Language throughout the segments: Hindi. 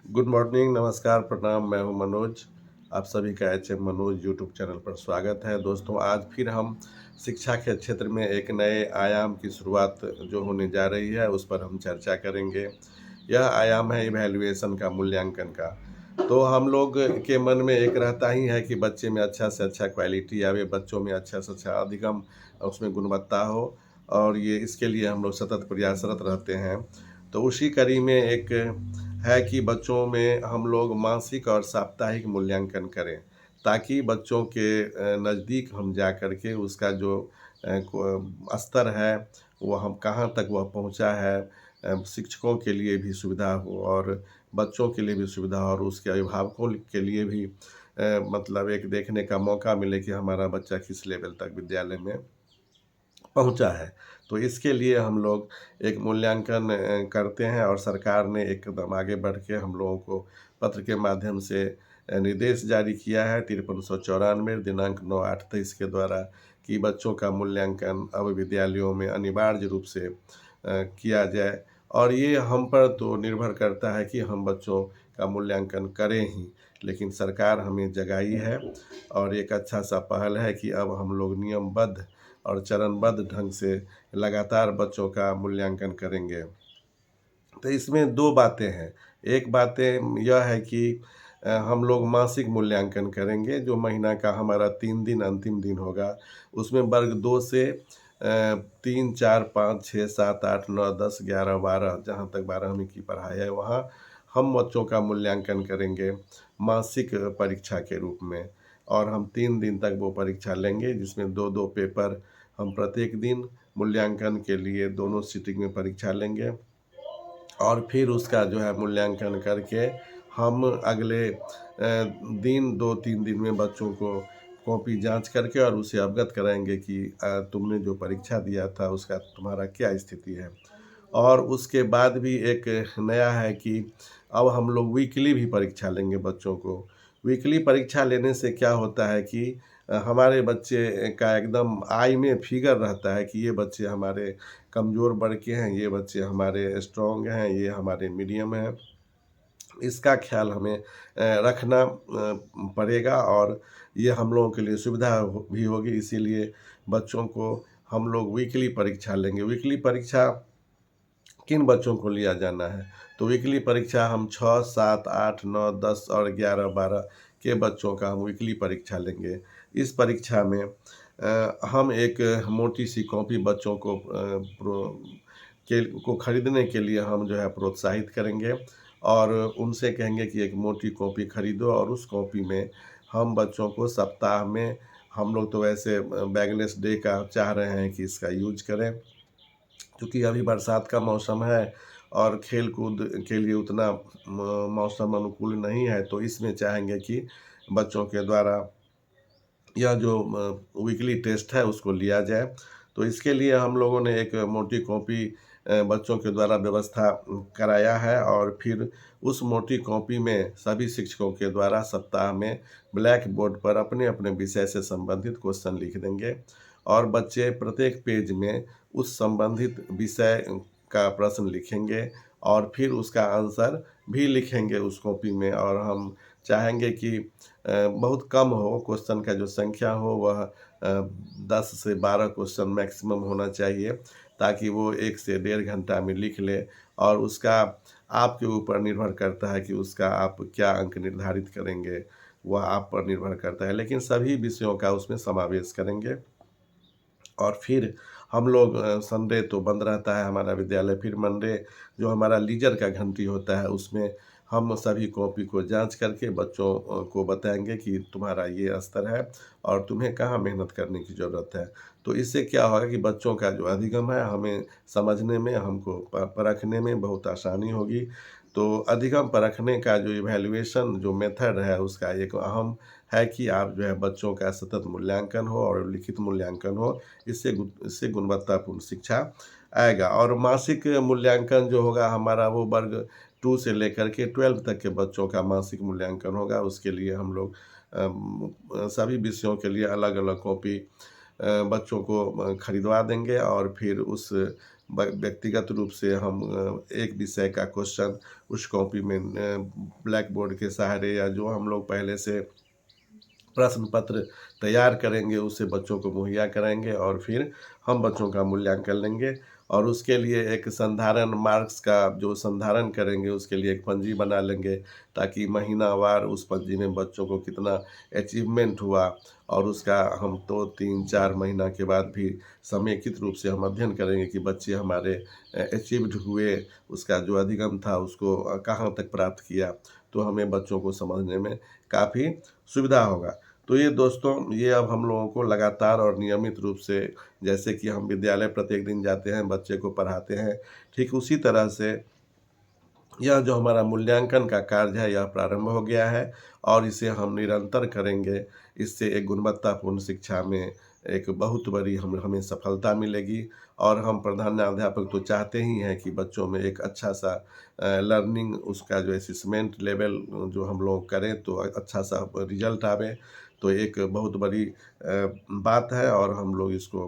गुड मॉर्निंग, नमस्कार, प्रणाम। मैं हूं मनोज। आप सभी का एचएम मनोज यूट्यूब चैनल पर स्वागत है। दोस्तों, आज फिर हम शिक्षा के क्षेत्र में एक नए आयाम की शुरुआत जो होने जा रही है, उस पर हम चर्चा करेंगे। यह आयाम है इवैल्यूएशन का, मूल्यांकन का। तो हम लोग के मन में एक रहता ही है कि बच्चे में अच्छा से अच्छा क्वालिटी आवे, बच्चों में अच्छा से अच्छा अधिगम उसमें गुणवत्ता हो, और ये इसके लिए हम लोग सतत प्रयासरत रहते हैं। तो उसी कड़ी में एक है कि बच्चों में हम लोग मासिक और साप्ताहिक मूल्यांकन करें, ताकि बच्चों के नज़दीक हम जा कर के उसका जो स्तर है, वो हम कहाँ तक वह पहुँचा है, शिक्षकों के लिए भी सुविधा हो और बच्चों के लिए भी सुविधा हो, और उसके अभिभावकों के लिए भी मतलब एक देखने का मौका मिले कि हमारा बच्चा किस लेवल तक विद्यालय में पहुँचा है। तो इसके लिए हम लोग एक मूल्यांकन करते हैं, और सरकार ने एक कदम आगे बढ़ के हम लोगों को पत्र के माध्यम से निर्देश जारी किया है 5394 दिनांक 9/8/23 के द्वारा, कि बच्चों का मूल्यांकन अब विद्यालयों में अनिवार्य रूप से किया जाए। और ये हम पर तो निर्भर करता है कि हम बच्चों का मूल्यांकन करें ही, लेकिन सरकार हमें जगाई है, और एक अच्छा-सा पहल है कि अब हम लोग नियमबद्ध और चरणबद्ध ढंग से लगातार बच्चों का मूल्यांकन करेंगे। तो इसमें 2 बातें हैं। एक बातें यह है कि हम लोग मासिक मूल्यांकन करेंगे, जो महीना का हमारा 3 दिन अंतिम दिन होगा। उसमें वर्ग 2 से 3, 4, 5, 6, 7, 8, 9, 10, 11, 12, जहाँ तक 12वीं की पढ़ाई है, वहाँ हम बच्चों का मूल्यांकन करेंगे मासिक परीक्षा के रूप में। और हम 3 दिन तक वो परीक्षा लेंगे, जिसमें 2-2 पेपर हम प्रत्येक दिन मूल्यांकन के लिए दोनों सिटिंग में परीक्षा लेंगे। और फिर उसका जो है मूल्यांकन करके हम अगले दिन 2-3 दिन में बच्चों को कॉपी जाँच करके और उसे अवगत कराएँगे कि तुमने जो परीक्षा दिया था उसका तुम्हारा क्या स्थिति है। और उसके बाद भी एक नया है कि अब हम लोग वीकली भी परीक्षा लेंगे बच्चों को। वीकली परीक्षा लेने से क्या होता है कि हमारे बच्चे का एकदम आई में फिगर रहता है कि ये बच्चे हमारे कमज़ोर वर्ग के हैं, ये बच्चे हमारे स्ट्रॉन्ग हैं, ये हमारे मीडियम हैं। इसका ख़्याल हमें रखना पड़ेगा, और ये हम लोगों के लिए सुविधा भी होगी। इसीलिए बच्चों को हम लोग वीकली परीक्षा लेंगे। वीकली परीक्षा किन बच्चों को लिया जाना है? तो वीकली परीक्षा हम 6, 7, 8, 9, 10 और 11, 12 के बच्चों का हम वीकली परीक्षा लेंगे। इस परीक्षा में हम एक मोटी-सी कॉपी बच्चों को खरीदने के लिए हम जो है प्रोत्साहित करेंगे, और उनसे कहेंगे कि एक मोटी कॉपी खरीदो, और उस कॉपी में हम बच्चों को सप्ताह में, हम लोग तो वैसे बैगलेस डे का चाह रहे हैं कि इसका यूज़ करें। क्योंकि अभी बरसात का मौसम है और खेल-कूद के लिए उतना मौसम अनुकूल नहीं है, तो इसमें चाहेंगे कि बच्चों के द्वारा यह जो वीकली टेस्ट है उसको लिया जाए। तो इसके लिए हम लोगों ने एक मोटी कॉपी बच्चों के द्वारा व्यवस्था कराया है, और फिर उस मोटी कॉपी में सभी शिक्षकों के द्वारा सप्ताह में ब्लैक बोर्ड पर अपने-अपने विषय से संबंधित क्वेश्चन लिख देंगे, और बच्चे प्रत्येक पेज में उस संबंधित विषय का प्रश्न लिखेंगे, और फिर उसका आंसर भी लिखेंगे उस कॉपी में। और हम चाहेंगे कि बहुत कम हो, क्वेश्चन का जो संख्या हो वह 10 से 12 क्वेश्चन मैक्सिमम होना चाहिए, ताकि वो 1 से डेढ़ घंटा में लिख ले। और उसका आपके ऊपर निर्भर करता है कि उसका आप क्या अंक निर्धारित करेंगे, वह आप पर निर्भर करता है। लेकिन सभी विषयों का उसमें समावेश करेंगे। और फिर हम लोग संडे तो बंद रहता है हमारा विद्यालय, फिर मंडे जो हमारा लीजर का घंटी होता है, उसमें हम सभी कॉपी को जाँच करके बच्चों को बताएँगे कि तुम्हारा ये स्तर है, और तुम्हें कहाँ मेहनत करने की ज़रूरत है। तो इससे क्या होगा कि बच्चों का जो अधिगम है, हमें समझने में, हमको परखने में बहुत आसानी होगी। तो अधिगम परखने का जो इवैल्यूएशन जो मेथड है, उसका एक अहम है कि आप जो है बच्चों का सतत मूल्यांकन हो और लिखित मूल्यांकन हो। इससे गुणवत्तापूर्ण शिक्षा आएगा। और मासिक मूल्यांकन जो होगा हमारा, वो वर्ग 2 से लेकर के 12 तक के बच्चों का मासिक मूल्यांकन होगा। उसके लिए हम लोग सभी विषयों के लिए अलग-अलग कॉपी बच्चों को खरीदवा देंगे, और फिर उस व्यक्तिगत रूप से हम एक विषय का क्वेश्चन उस कॉपी में ब्लैक बोर्ड के सहारे या जो हम लोग पहले से प्रश्न पत्र तैयार करेंगे उसे बच्चों को मुहैया कराएंगे और फिर हम बच्चों का मूल्यांकन लेंगे और उसके लिए एक संधारण मार्क्स का जो संधारण करेंगे उसके लिए एक पंजी बना लेंगे ताकि महीनावार उस पंजी में बच्चों को कितना अचीवमेंट हुआ और उसका हम 2 3 4 महीना के बाद भी समेकित रूप से हम अध्ययन करेंगे कि बच्चे हमारे अचीव्ड हुए, उसका जो अधिगम था उसको कहाँ तक प्राप्त किया, तो हमें बच्चों को समझने में काफ़ी सुविधा होगा। तो ये दोस्तों, ये अब हम लोगों को लगातार और नियमित रूप से, जैसे कि हम विद्यालय प्रत्येक दिन जाते हैं, बच्चे को पढ़ाते हैं, ठीक उसी तरह से यह जो हमारा मूल्यांकन का कार्य है यह प्रारंभ हो गया है और इसे हम निरंतर करेंगे। इससे एक गुणवत्तापूर्ण शिक्षा में एक बहुत बड़ी हमें सफलता मिलेगी और हम प्रधानाध्यापक तो चाहते ही हैं कि बच्चों में एक अच्छा-सा लर्निंग, उसका जो असेसमेंट लेवल जो हम लोग करें तो अच्छा-सा रिज़ल्ट आवे। तो एक बहुत बड़ी बात है और हम लोग इसको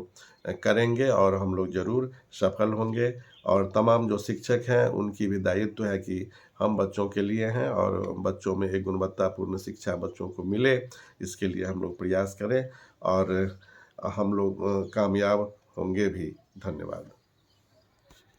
करेंगे और हम लोग ज़रूर सफल होंगे। और तमाम जो शिक्षक हैं उनकी भी दायित्व है कि हम बच्चों के लिए हैं और बच्चों में एक गुणवत्तापूर्ण शिक्षा बच्चों को मिले, इसके लिए हम लोग प्रयास करें और हम लोग कामयाब होंगे भी। धन्यवाद।